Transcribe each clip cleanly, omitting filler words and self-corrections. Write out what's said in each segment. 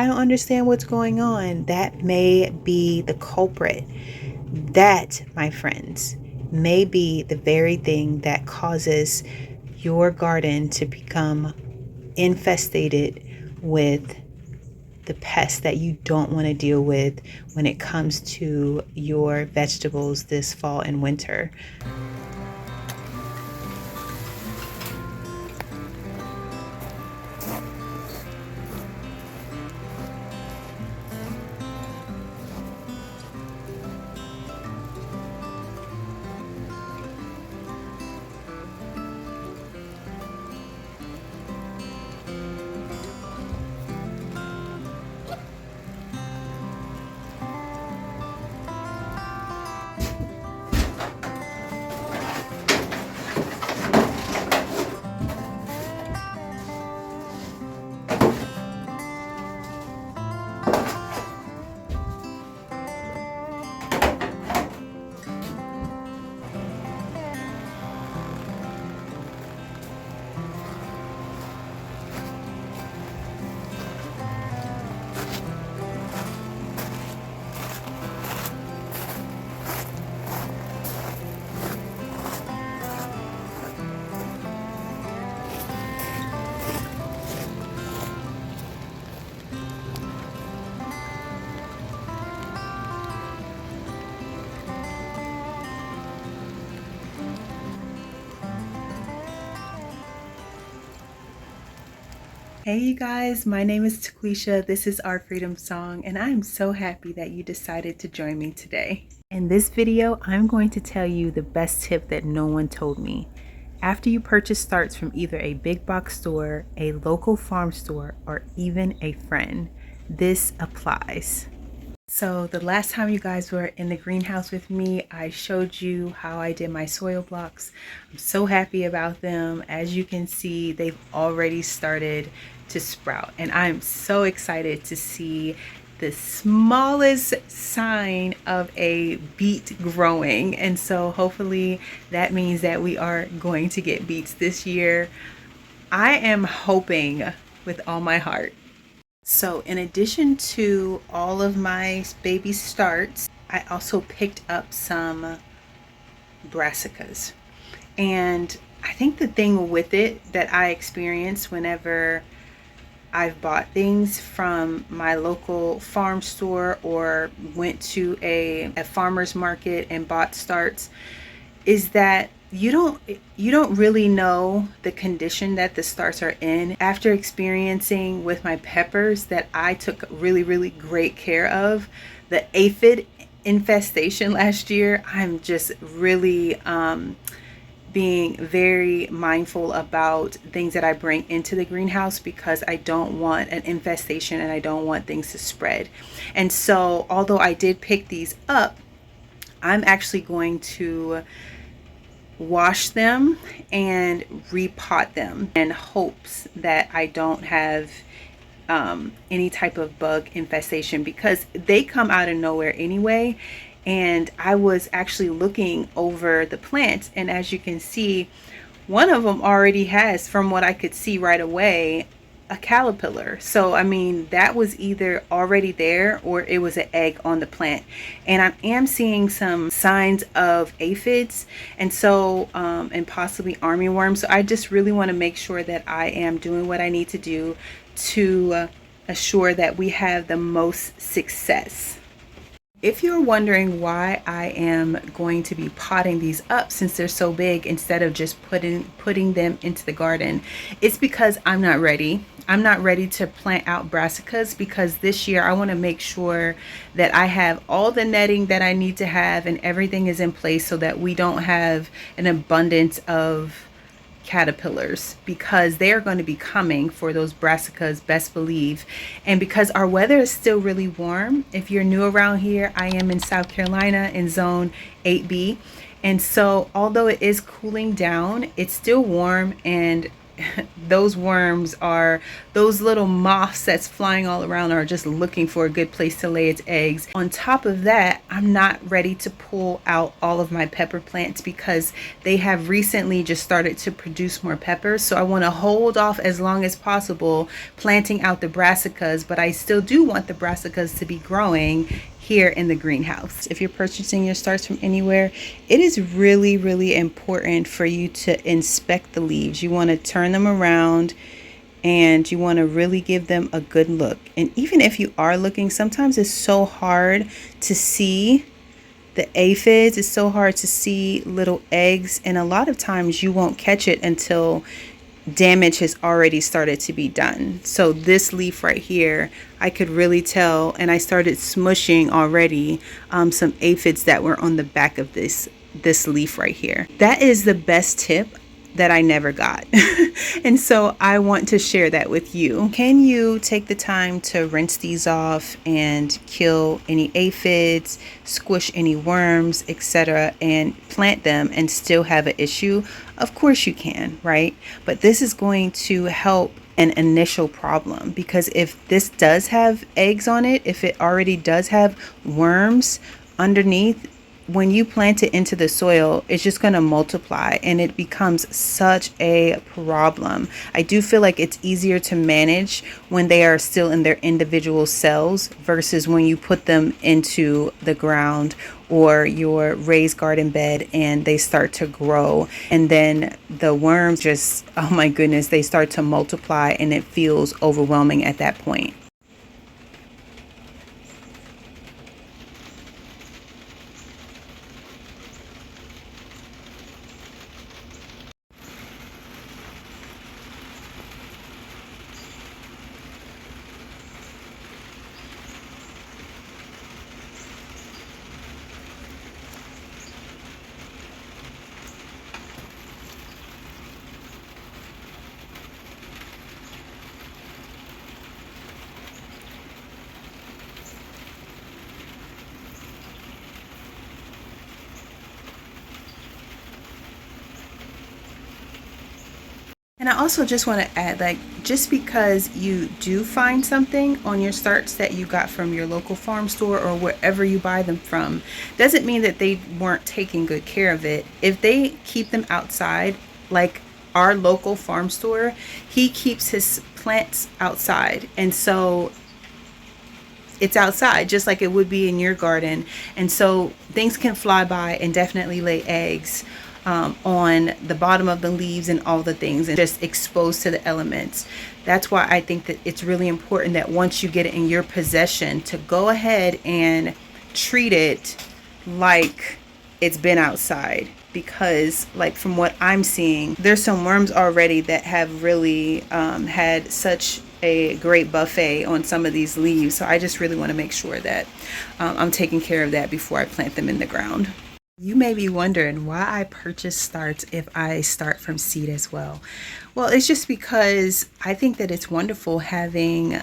I don't understand what's going on. That may be the culprit. That, my friends, may be the very thing that causes your garden to become infestated with the pests that you don't want to deal with when it comes to your vegetables this fall and winter. Hey you guys, my name is Taquisha. This is Our Freedom Song, and I'm so happy that you decided to join me today. In this video, I'm going to tell you the best tip that no one told me. After you purchase starts from either a big box store, a local farm store, or even a friend, this applies. So the last time you guys were in the greenhouse with me, I showed you how I did my soil blocks. I'm so happy about them. As you can see, they've already started to sprout, and I'm so excited to see the smallest sign of a beet growing. And so hopefully that means that we are going to get beets this year. I am hoping with all my heart. So in addition to all of my baby starts, I also picked up some brassicas. And I think the thing with it that I experience whenever I've bought things from my local farm store or went to a farmer's market and bought starts is that you don't really know the condition that the starts are in. After experiencing with my peppers that I took really great care of, the aphid infestation last year, I'm just really being very mindful about things that I bring into the greenhouse because I don't want an infestation and I don't want things to spread. And so although I did pick these up, I'm actually going to wash them and repot them in hopes that I don't have any type of bug infestation, because they come out of nowhere anyway. And I was actually looking over the plants, and as you can see, one of them already has, from what I could see right away, a caterpillar. So I mean, that was either already there or it was an egg on the plant. And I am seeing some signs of aphids, and so and possibly armyworms. So I just really want to make sure that I am doing what I need to do to assure that we have the most success. If you're wondering why I am going to be potting these up since they're so big instead of just putting them into the garden, it's because I'm not ready. I'm not ready to plant out brassicas because this year I want to make sure that I have all the netting that I need to have and everything is in place so that we don't have an abundance of caterpillars, because they are going to be coming for those brassicas, best believe. And because our weather is still really warm, if you're new around here, I am in South Carolina in zone 8B, and so although it is cooling down, it's still warm, and those worms are, those little moths that's flying all around are just looking for a good place to lay its eggs. On top of that, I'm not ready to pull out all of my pepper plants because they have recently just started to produce more peppers. So I want to hold off as long as possible planting out the brassicas, but I still do want the brassicas to be growing here in the greenhouse. If you're purchasing your starts from anywhere, it is really, really important for you to inspect the leaves. You want to turn them around and you want to really give them a good look. And even if you are looking, sometimes it's so hard to see the aphids. It's so hard to see little eggs, and a lot of times you won't catch it until damage has already started to be done. So this leaf right here, I could really tell, and I started smushing already some aphids that were on the back of this leaf right here. That is the best tip that I never got. And so I want to share that with you. Can you take the time to rinse these off and kill any aphids, squish any worms, etc., and plant them and still have an issue? Of course you can, right? But this is going to help an initial problem, because if this does have eggs on it, if it already does have worms underneath, when you plant it into the soil, it's just going to multiply and it becomes such a problem. I do feel like it's easier to manage when they are still in their individual cells versus when you put them into the ground or your raised garden bed and they start to grow, and then the worms just, oh my goodness, they start to multiply and it feels overwhelming at that point. And I also just want to add, like, just because you do find something on your starts that you got from your local farm store or wherever you buy them from, doesn't mean that they weren't taking good care of it. If they keep them outside, like our local farm store, he keeps his plants outside. And so it's outside just like it would be in your garden. And so things can fly by and definitely lay eggs on the bottom of the leaves and all the things, and just exposed to the elements. That's why I think that it's really important that once you get it in your possession, to go ahead and treat it like it's been outside, because like from what I'm seeing, there's some worms already that have really had such a great buffet on some of these leaves. So I just really want to make sure that I'm taking care of that before I plant them in the ground. You may be wondering why I purchase starts if I start from seed as well. Well, it's just because I think that it's wonderful having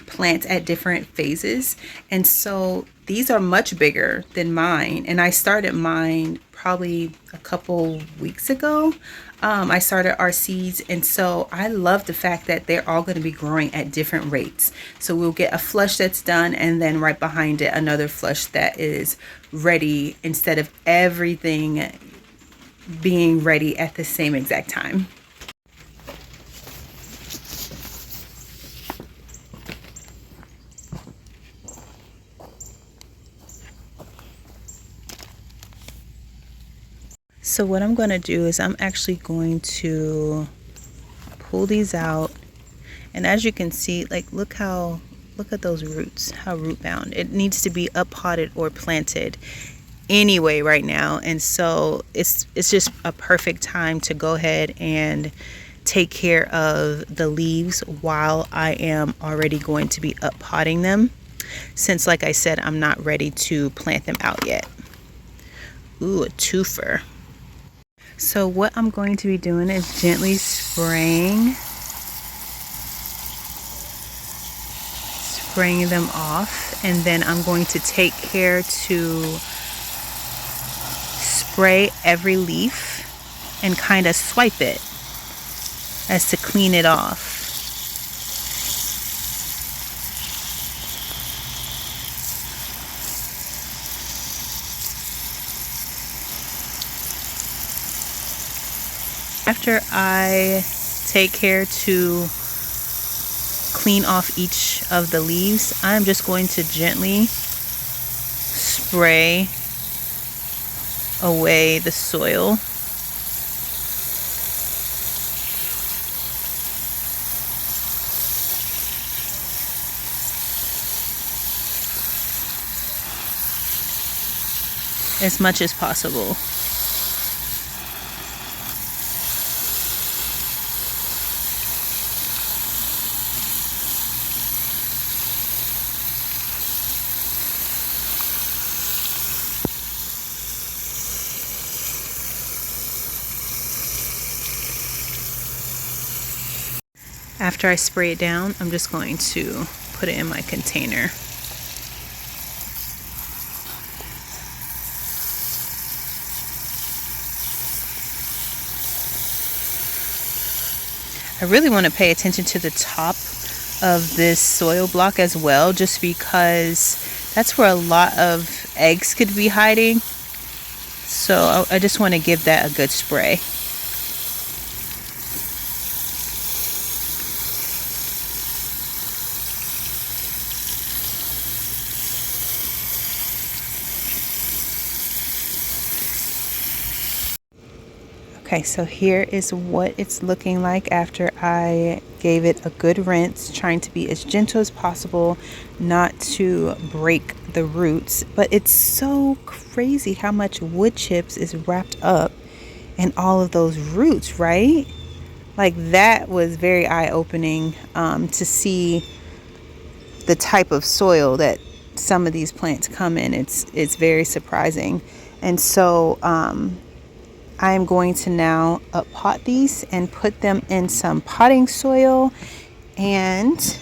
plants at different phases. And so these are much bigger than mine. And I started mine probably a couple weeks ago. I started our seeds, and so I love the fact that they're all going to be growing at different rates. So we'll get a flush that's done, and then right behind it another flush that is ready, instead of everything being ready at the same exact time. So what I'm going to do is I'm actually going to pull these out, and as you can see, like, look at those roots, how root bound. It needs to be up potted or planted anyway right now, and so it's just a perfect time to go ahead and take care of the leaves while I am already going to be up potting them, since like I said, I'm not ready to plant them out yet. Ooh, a twofer. So what I'm going to be doing is gently spraying them off, and then I'm going to take care to spray every leaf and kind of swipe it. as to clean it off. After I take care to clean off each of the leaves, I'm just going to gently spray away the soil. As much as possible. After I spray it down, I'm just going to put it in my container. I really want to pay attention to the top of this soil block as well, just because that's where a lot of eggs could be hiding. So I just want to give that a good spray. Okay, so here is what it's looking like after I gave it a good rinse, trying to be as gentle as possible, not to break the roots. But it's so crazy how much wood chips is wrapped up in all of those roots, right? Like, that was very eye-opening to see the type of soil that some of these plants come in. It's very surprising. And so I'm going to now pot these and put them in some potting soil, and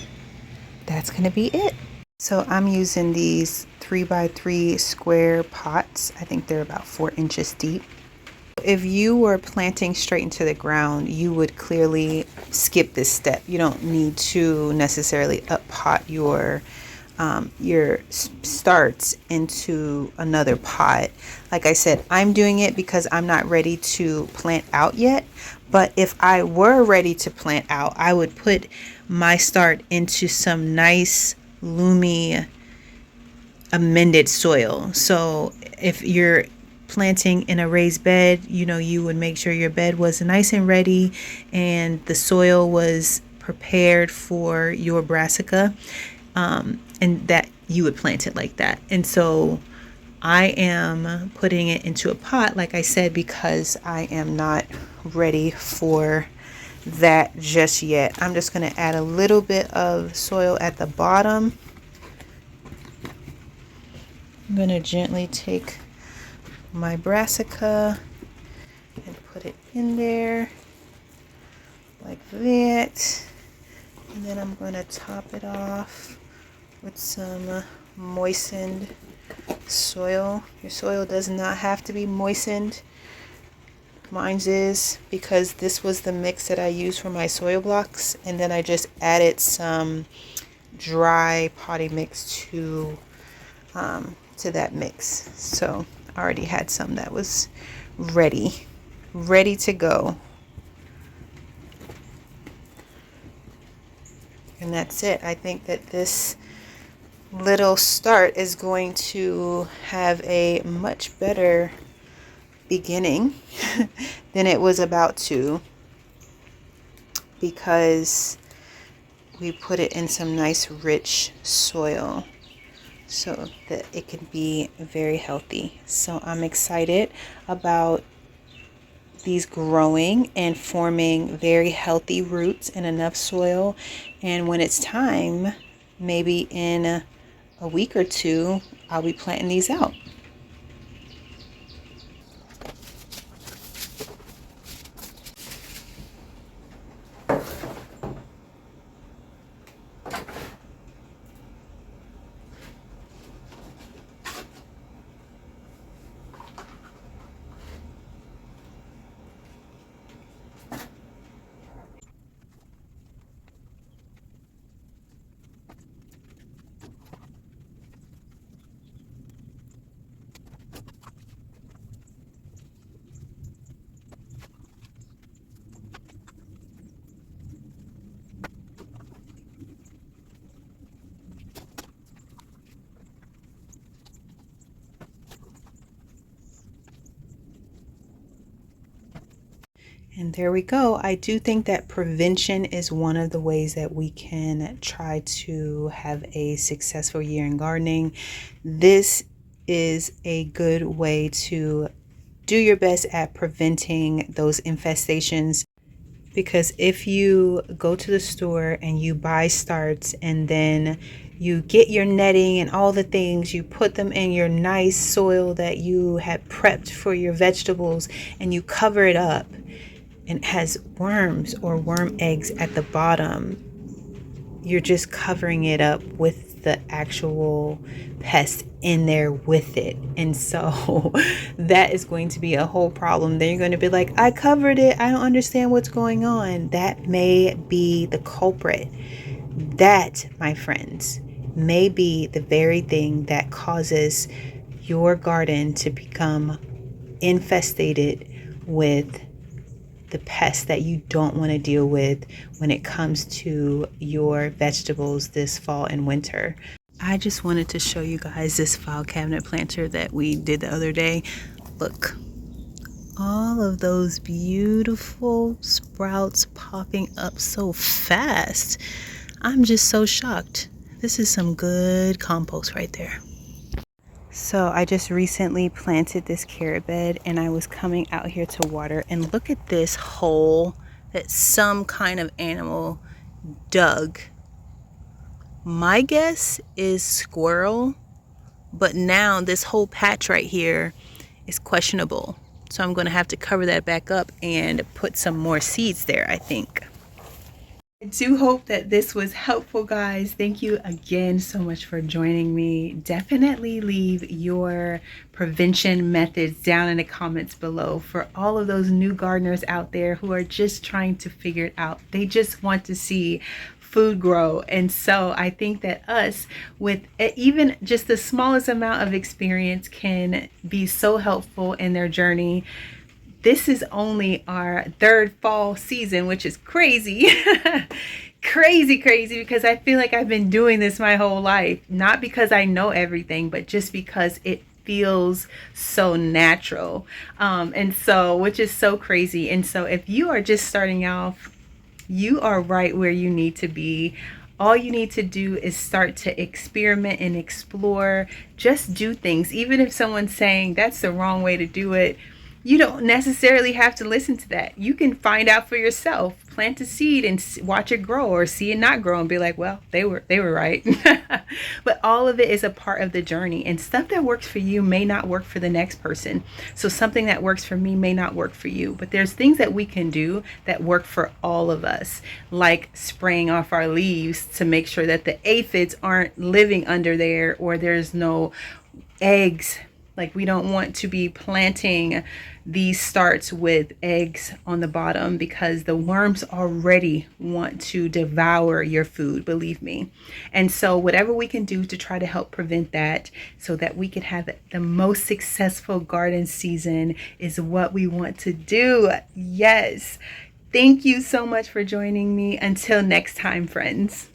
that's going to be it. So I'm using these 3x3 square pots. I think they're about 4 inches deep. If you were planting straight into the ground, you would clearly skip this step. You don't need to necessarily pot your starts into another pot. Like I said, I'm doing it because I'm not ready to plant out yet. But if I were ready to plant out, I would put my start into some nice, loomy, amended soil. So if you're planting in a raised bed, you would make sure your bed was nice and ready and the soil was prepared for your brassica, and that you would plant it like that. And so I am putting it into a pot, like I said, because I am not ready for that just yet. I'm just going to add a little bit of soil at the bottom. I'm going to gently take my brassica and put it in there like that. And then I'm going to top it off with some moistened soil. Your soil does not have to be moistened. Mine's is, because this was the mix that I used for my soil blocks, and then I just added some dry potting mix to that mix. So I already had some that was ready to go. And that's it. I think that this little start is going to have a much better beginning than it was about to, because we put it in some nice rich soil so that it can be very healthy. So I'm excited about these growing and forming very healthy roots in enough soil. And when it's time, maybe in a week or two, I'll be planting these out. And there we go. I do think that prevention is one of the ways that we can try to have a successful year in gardening. This is a good way to do your best at preventing those infestations, because if you go to the store and you buy starts and then you get your netting and all the things, you put them in your nice soil that you had prepped for your vegetables, and you cover it up and it has worms or worm eggs at the bottom, you're just covering it up with the actual pest in there with it. And so that is going to be a whole problem. Then you're going to be like, I covered it, I don't understand what's going on. That may be the culprit. That, my friends, may be the very thing that causes your garden to become infestated with the pests that you don't want to deal with when it comes to your vegetables this fall and winter. I just wanted to show you guys this file cabinet planter that we did the other day. Look, all of those beautiful sprouts popping up so fast. I'm just so shocked. This is some good compost right there. So I just recently planted this carrot bed and I was coming out here to water, and look at this hole that some kind of animal dug. My guess is squirrel, but now this whole patch right here is questionable. So I'm going to have to cover that back up and put some more seeds there, I think. I do hope that this was helpful, guys. Thank you again so much for joining me. Definitely leave your prevention methods down in the comments below for all of those new gardeners out there who are just trying to figure it out. They just want to see food grow. And so I think that us, with even just the smallest amount of experience, can be so helpful in their journey. This is only our third fall season, which is crazy. crazy because I feel like I've been doing this my whole life, not because I know everything, but just because it feels so natural. And so, which is so crazy. And so if you are just starting off, you are right where you need to be. All you need to do is start to experiment and explore. Just do things. Even if someone's saying that's the wrong way to do it, you don't necessarily have to listen to that. You can find out for yourself. Plant a seed and watch it grow, or see it not grow and be like, well, they were right. But all of it is a part of the journey, and stuff that works for you may not work for the next person. So something that works for me may not work for you, but there's things that we can do that work for all of us, like spraying off our leaves to make sure that the aphids aren't living under there, or there's no eggs. Like, we don't want to be planting these starts with eggs on the bottom, because the worms already want to devour your food, believe me. And so whatever we can do to try to help prevent that, so that we can have the most successful garden season, is what we want to do. Yes. Thank you so much for joining me. Until next time, friends.